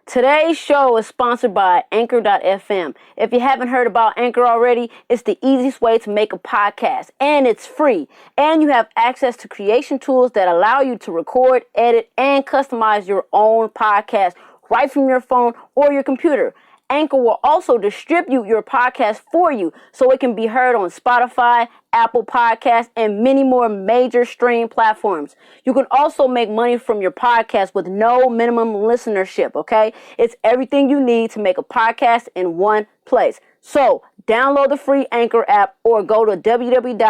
Today's show is sponsored by Anchor.fm. If you haven't heard about Anchor already, it's the easiest way to make a podcast, and it's free. And you have access to creation tools that allow you to record, edit, and customize your own podcast right from your phone or your computer. Anchor will also distribute your podcast for you so it can be heard on Spotify, Apple Podcasts, and many more major stream platforms. You can also make money from your podcast with no minimum listenership, okay? It's everything you need to make a podcast in one place. So download the free Anchor app or go to www.anchor.fm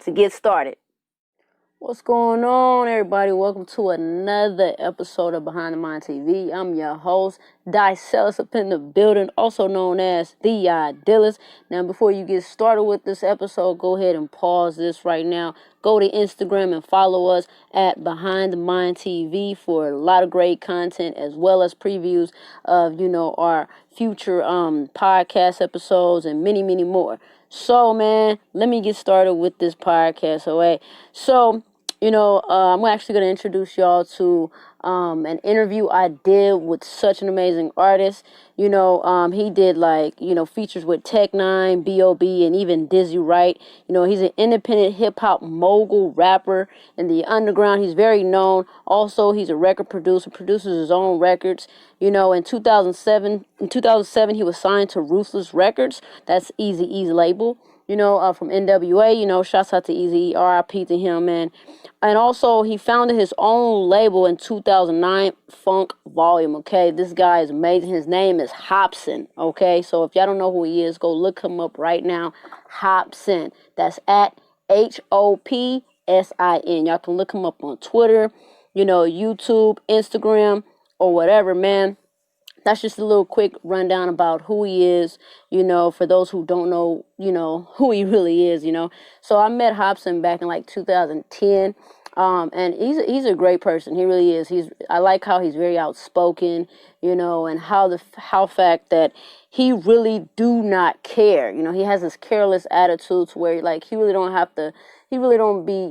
to get started. What's going on, everybody? Welcome to another episode of Behind the Mind TV. I'm your host, Dicelus, up in the building, also known as The Idealist. Now, before you get started with this episode, go ahead and pause this right now. Go to Instagram and follow us at Behind the Mind TV for a lot of great content, as well as previews of, our future podcast episodes and many, many more. So, man, let me get started with this podcast, alright? So, I'm actually going to introduce y'all to an interview I did with such an amazing artist. He did features with Tech Nine, B.O.B., and even Dizzy Wright. He's an independent hip-hop mogul rapper in the underground. He's very known. Also, he's a record producer, produces his own records. In 2007, he was signed to Ruthless Records. That's Eazy-E's label. From NWA, shouts out to Eazy, R.I.P. to him, man. And also, he founded his own label in 2009, Funk Volume, okay? This guy is amazing. His name is Hopsin, okay? So if y'all don't know who he is, go look him up right now. Hopsin. That's at Hopsin. Y'all can look him up on Twitter, YouTube, Instagram, or whatever, man. That's just a little quick rundown about who he is, for those who don't know, who he really is, So I met Hopsin back in 2010, and he's a great person. He really is. I like how he's very outspoken, and how fact that he really do not care. He has this careless attitude to where he really don't be,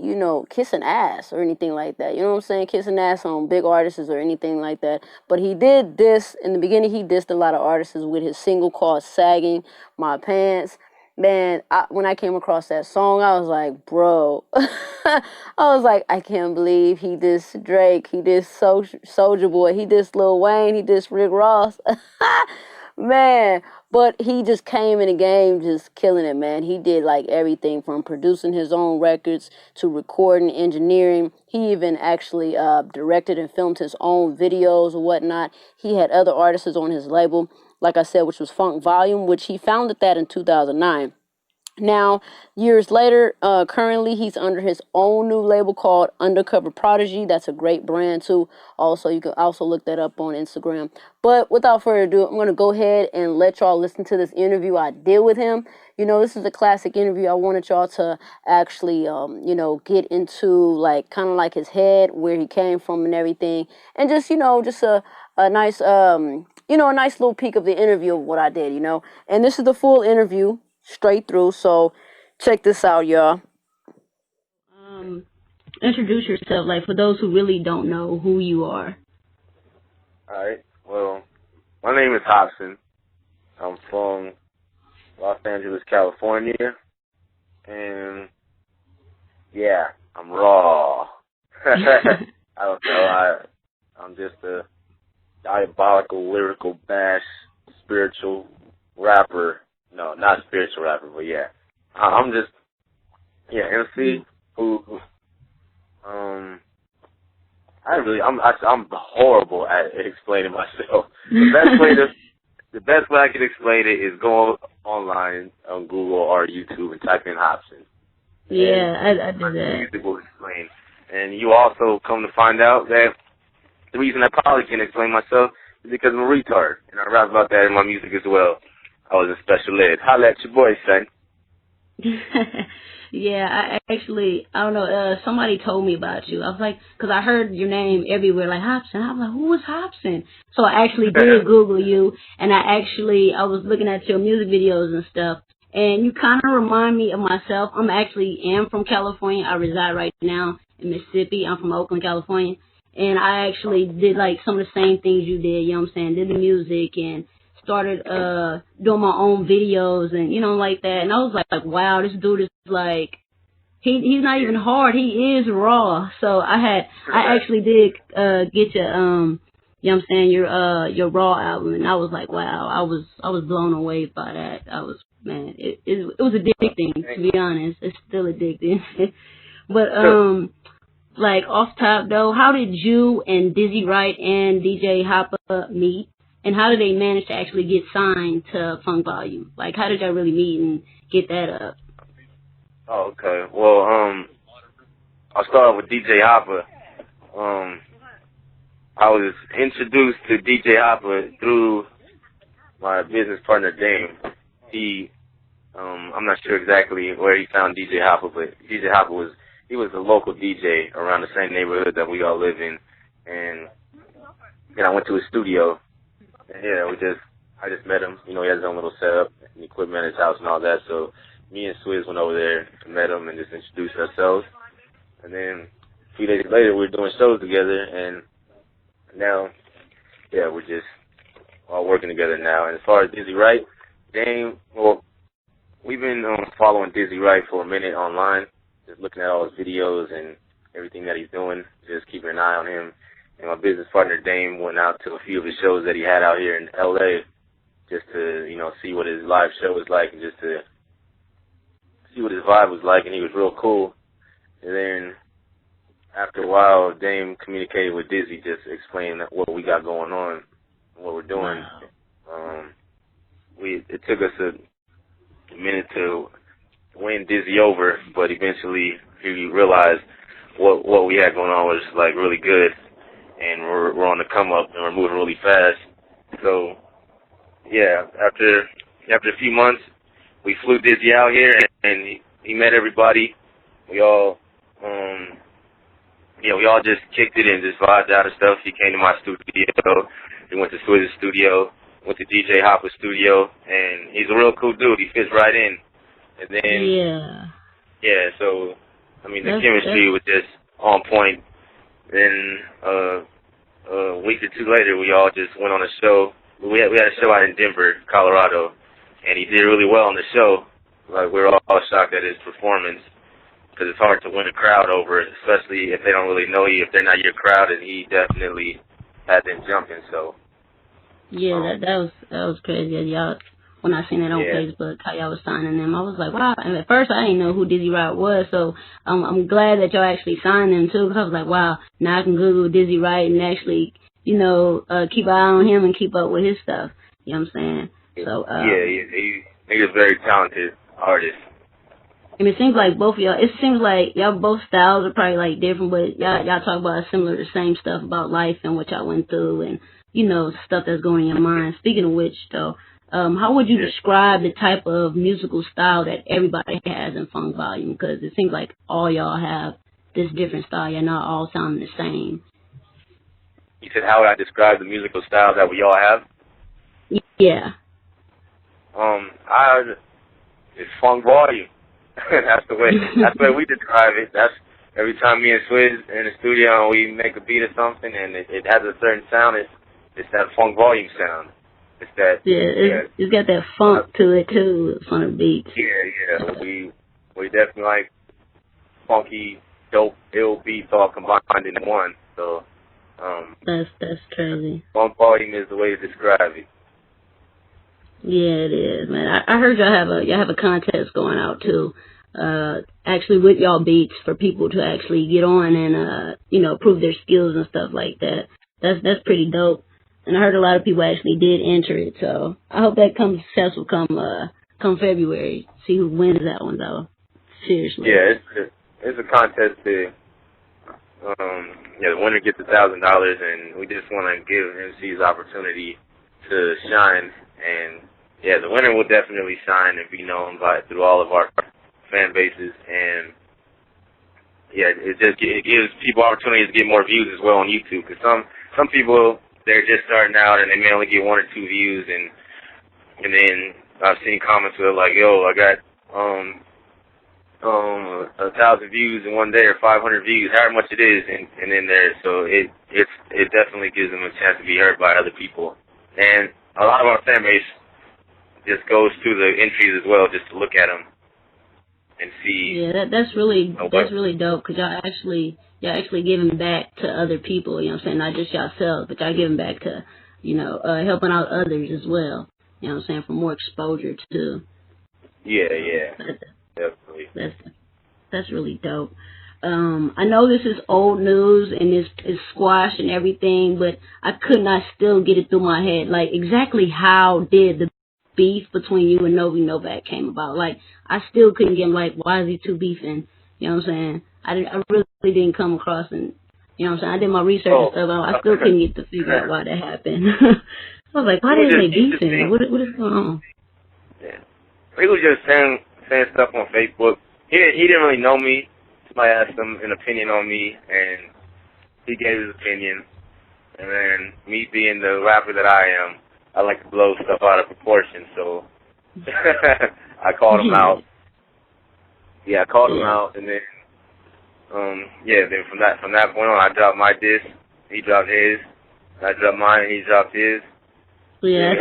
kissing ass or anything like that. You know what I'm saying? Kissing ass on big artists or anything like that. But he did this, in the beginning, he dissed a lot of artists with his single called Sagging My Pants. Man, when I came across that song, I was like, bro. I was like, I can't believe he dissed Drake. He dissed Soulja Boy. He dissed Lil Wayne. He dissed Rick Ross. Man, but he just came in the game just killing it, man. He did everything from producing his own records to recording, engineering. He even actually directed and filmed his own videos or whatnot. He had other artists on his label, like I said, which was Funk Volume, which he founded that in 2009. Now, years later, currently he's under his own new label called Undercover Prodigy. That's a great brand too. Also, you can also look that up on Instagram. But without further ado, I'm going to go ahead and let y'all listen to this interview I did with him. This is a classic interview. I wanted y'all to actually, get into kind of his head, where he came from and everything. And just, just a nice, a nice little peek of the interview of what I did, And this is the full interview. Straight through, so check this out, y'all. Introduce yourself, for those who really don't know who you are. Alright, well, my name is Hopsin. I'm from Los Angeles, California, and yeah, I'm raw. I don't know, I'm just a diabolical, lyrical, bash, spiritual rapper. No, not spiritual rapper, but yeah. I'm just, MC who, I'm horrible at explaining myself. The best way I can explain it is go online on Google or YouTube and type in Hopsin. Yeah, I do that. Music will explain. And you also come to find out that the reason I probably can't explain myself is because I'm a retard. And I rap about that in my music as well. I was in special ed. Holla at your boy, son. Yeah, I don't know, somebody told me about you. I was like, because I heard your name everywhere, Hopsin. I was like, who is Hopsin? So I actually did Google you, and I was looking at your music videos and stuff, and you kind of remind me of myself. I'm from California. I reside right now in Mississippi. I'm from Oakland, California. and I actually did like some of the same things you did. You know what I'm saying? Did the music and started doing my own videos and like that. And I was like wow, this dude is like he's not even hard. He is raw. So I actually did get your you know what I'm saying, your raw album, and I was like wow, I was blown away by that. I was man, it was addicting, to be honest. It's still addicting. But like off top though, how did you and Dizzy Wright and DJ Hoppa meet? And how did they manage to actually get signed to Funk Volume? Like, how did y'all really meet and get that up? Oh, okay. Well, I'll start with DJ Hoppa. I was introduced to DJ Hoppa through my business partner, Dame. I'm not sure exactly where he found DJ Hoppa, but DJ Hoppa was a local DJ around the same neighborhood that we all live in. And then I went to his studio. And yeah, I just met him. He has his own little setup and equipment at his house and all that. So me and Swizz went over there and met him and just introduced ourselves. And then a few days later, we were doing shows together. And now, yeah, we're just all working together now. And as far as Dizzy Wright, Dame, well, we've been following Dizzy Wright for a minute online, just looking at all his videos and everything that he's doing, just keeping an eye on him. And my business partner, Dame, went out to a few of his shows that he had out here in L.A. just to, see what his live show was like and just to see what his vibe was like, and he was real cool. And then after a while, Dame communicated with Dizzy, just explaining what we got going on and what we're doing. It took us a minute to win Dizzy over, but eventually he realized what we had going on was like really good. And we're on the come up, and we're moving really fast. So, yeah, after a few months, we flew Dizzy out here, and he met everybody. We all, we all just kicked it and just vibed out and stuff. He came to my studio. He went to Swizz's studio, went to DJ Hoppa's studio, and he's a real cool dude. He fits right in. And then, yeah. So, I mean, the chemistry was just on point. Then a week or two later, we all just went on a show. We had a show out in Denver, Colorado, and he did really well on the show. Like, we were all shocked at his performance because it's hard to win a crowd over, especially if they don't really know you, if they're not your crowd, and he definitely had them jumping. So yeah, that was crazy. Y'all, when I seen it on Facebook, how y'all was signing them, I was like, wow. And at first, I didn't know who Dizzy Wright was, so I'm glad that y'all actually signed them too. Because I was like, wow, now I can Google Dizzy Wright and actually, keep an eye on him and keep up with his stuff. You know what I'm saying? So he's a very talented artist. And it seems like both of y'all. It seems like y'all both styles are probably like different, but y'all talk about similar, the same stuff about life and what y'all went through, and stuff that's going in your mind. Speaking of which, though. How would you describe the type of musical style that everybody has in Funk Volume? Because it seems like all y'all have this different style. You're not all sounding the same. You said, how would I describe the musical style that we all have? Yeah. It's Funk Volume. That's the way we describe it. That's every time me and Swizz in the studio and we make a beat or something and it has a certain sound, it's that Funk Volume sound. It's that it's got that funk to it too on the beats. Yeah. We definitely like funky, dope, ill beats all combined in one. So that's crazy. Funk Volume is the way to describe it. Yeah, it is, man. I heard y'all have a contest going out too. Actually with y'all beats for people to actually get on and prove their skills and stuff like that. That's pretty dope. And I heard a lot of people actually did enter it, so I hope that comes successful come February. See who wins that one, though. Seriously. Yeah, it's a contest to, the winner gets $1,000, and we just want to give MCs opportunity to shine. And, yeah, the winner will definitely shine and be known through all of our fan bases. And, yeah, it gives people opportunities to get more views as well on YouTube, because some people, they're just starting out and they may only get 1 or 2 views, and then I've seen comments that are like, yo, I got 1,000 views in one day or 500 views, however much it is, and in there. So it definitely gives them a chance to be heard by other people. And a lot of our fan base just goes through the entries as well, just to look at them and see. Yeah, that's really dope, because y'all actually giving back to other people. You know what I'm saying? Not just yourselves, but y'all giving back to, helping out others as well. You know what I'm saying? For more exposure too. Yeah, definitely. That's really dope. I know this is old news and it's squashed and everything, but I could not still get it through my head. Like, exactly how did the beef between you and Novi Novak came about? Like, I still couldn't get, like, why is he two beefing? You know what I'm saying? I really didn't come across, and you know what I'm saying? I did my research and stuff. I still couldn't get to figure out why that happened. I was like, why didn't they beefing? What is going on? Yeah. He was just saying stuff on Facebook. He didn't really know me. Somebody asked him an opinion on me, and he gave his opinion. And then me being the rapper that I am, I like to blow stuff out of proportion, so I called him out. Yeah, I called him out, and then then from that point on, I dropped my diss. He dropped his. I dropped mine, and he dropped his. Yeah, we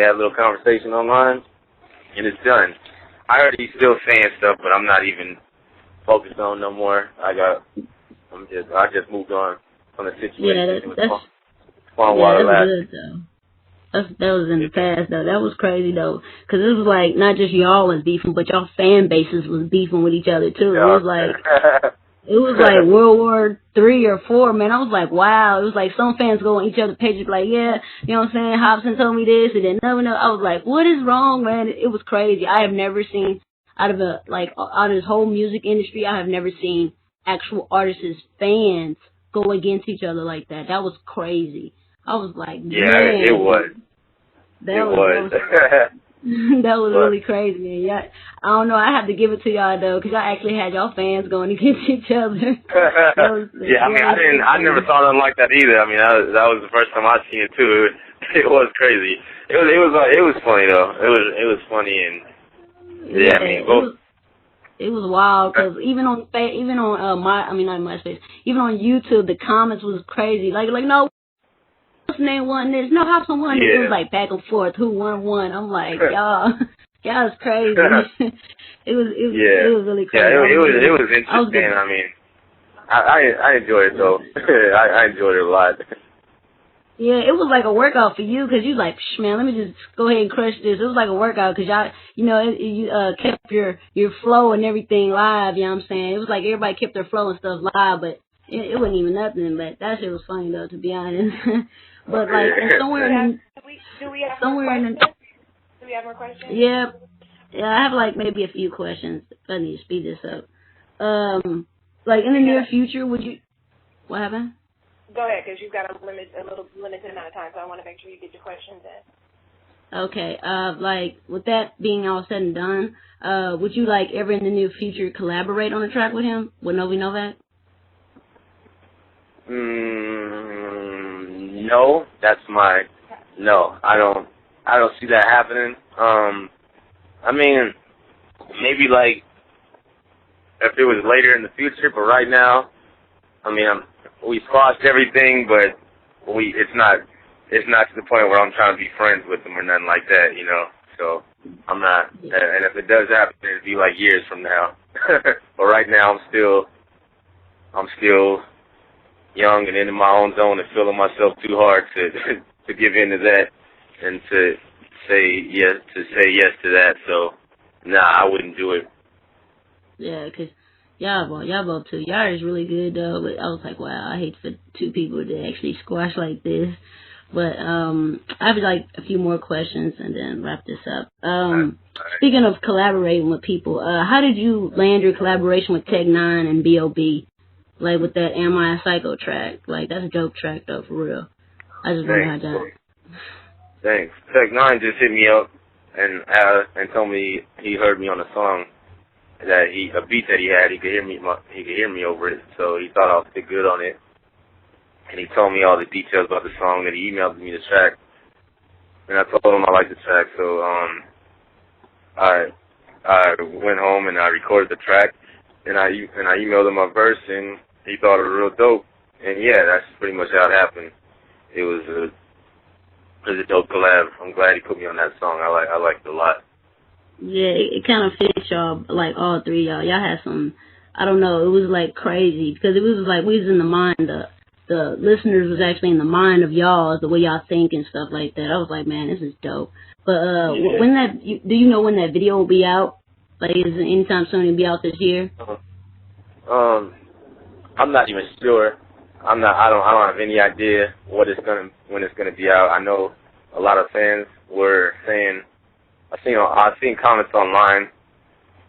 had a little conversation online, and it's done. I heard he's still saying stuff, but I'm not even focused on no more. I just moved on from the situation. Yeah, that's good though. That was in the past though. That was crazy though, because it was like not just y'all was beefing, but y'all fan bases was beefing with each other too. Yeah. It was like World War III or IV, man. I was like, wow. It was like some fans go on each other's pages like, yeah, you know what I'm saying? Hopsin told me this, and then no. I was like, what is wrong, man? It was crazy. I have never seen out of this whole music industry, I have never seen actual artists' fans go against each other like that. That was crazy. I was like, man. It was. That was really crazy, man. Yeah, I don't know. I have to give it to y'all though, because y'all actually had y'all fans going against each other. I never saw nothing like that either. I mean, that was the first time I seen it too. It was crazy. It was funny though. It was funny, and I mean, both. It was wild, because even on MySpace, even on YouTube, the comments was crazy. Like no. Name won this. No, Hopsin won this. It was like back and forth. Who won? I'm like, y'all is crazy. It was really crazy. Yeah, it was interesting. I mean, I enjoyed it though. I enjoyed it a lot. Yeah, it was like a workout for you, because you like, man, let me just go ahead and crush this. It was like a workout, because y'all, you kept your flow and everything live. You know what I'm saying? It was like everybody kept their flow and stuff live, but it wasn't even nothing. But that shit was funny though, to be honest. But like do we have more questions? Yeah, I have like maybe a few questions. I need to speed this up. Like in the near future, would you? What happened? Go ahead, because you've got a little limited amount of time, so I want to make sure you get your questions in. Okay. Like with that being all said and done, would you like ever in the near future collaborate on a track with him, with Novi Novak? No, no. I don't see that happening. I mean, maybe like if it was later in the future, but right now, I mean, we squashed everything, but it's not to the point where I'm trying to be friends with them or nothing like that, So I'm not. And if it does happen, it'd be like years from now. But right now, I'm still young and in my own zone and feeling myself too hard to give in to that and to say yes to that. So, I wouldn't do it. Yeah, because y'all both too. Y'all is really good though. But I was like, wow, I hate for two people to actually squash like this. But I have like a few more questions and then wrap this up. Speaking of collaborating with people, how did you land your collaboration with Tech Nine and B.O.B.? Like with that Am I a Psycho track. Like that's a dope track though, for real. I just wonder how that. Thanks. Tech Nine just hit me up and told me he heard me on a song that a beat that he had, he could hear me over it. So he thought I would fit good on it. And he told me all the details about the song, and he emailed me the track. And I told him I liked the track, so I went home and I recorded the track, and I emailed him my verse, and he thought it was real dope. And yeah, that's pretty much how it happened. It was a dope collab. I'm glad he put me on that song. I liked it a lot. Yeah, it kind of fits y'all, like all three of y'all. Y'all had some, I don't know, it was like crazy because it was like we was in the mind, the listeners was actually in the mind of y'all, the way y'all think and stuff like that. I was like, man, this is dope. But when do you know when that video will be out? Like, is it anytime soon it'll be out this year? I'm not even sure. I don't have any idea when it's gonna be out. I know a lot of fans were saying, I've seen comments online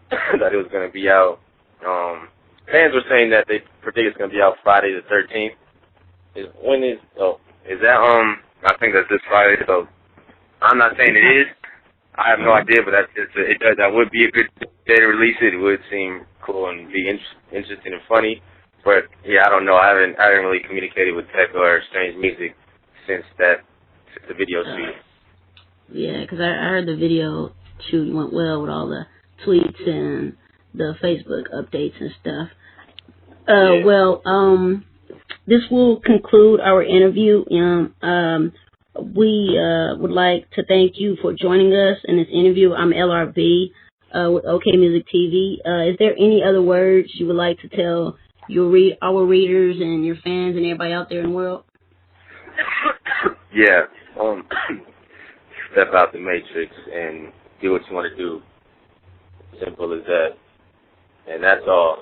that it was gonna be out. Fans were saying that they predict it's gonna be out Friday the 13th. Is that I think that's this Friday. So I'm not saying it is. I have no idea, but that would be a good day to release it. It would seem cool and be interesting and funny. But yeah, I don't know. I haven't really communicated with Tech or Strange Music since the video shoot. Yeah, because I heard the video shoot went well with all the tweets and the Facebook updates and stuff. Yeah. Well, this will conclude our interview. We would like to thank you for joining us in this interview. I'm LRB with OK Music TV. Is there any other words you would like to tell our readers and your fans and everybody out there in the world? Yeah. Step out the matrix and do what you want to do. Simple as that. And that's all.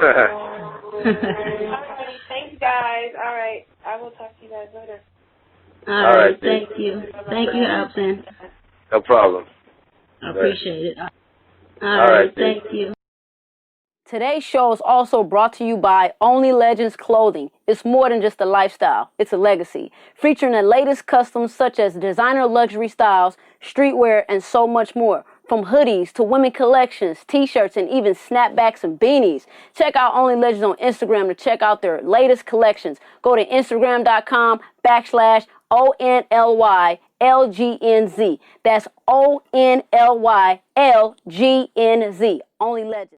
Alrighty, thanks guys. Alright, I will talk to you guys later. All right, thank you. Thank you, Hopsin. No problem. I appreciate it. All right, thank you. Today's show is also brought to you by Only Legends Clothing. It's more than just a lifestyle. It's a legacy. Featuring the latest customs such as designer luxury styles, streetwear, and so much more. From hoodies to women collections, t-shirts, and even snapbacks and beanies. Check out Only Legends on Instagram to check out their latest collections. Go to Instagram.com/ONLYLGNZ. That's ONLYLGNZ. Only Legends.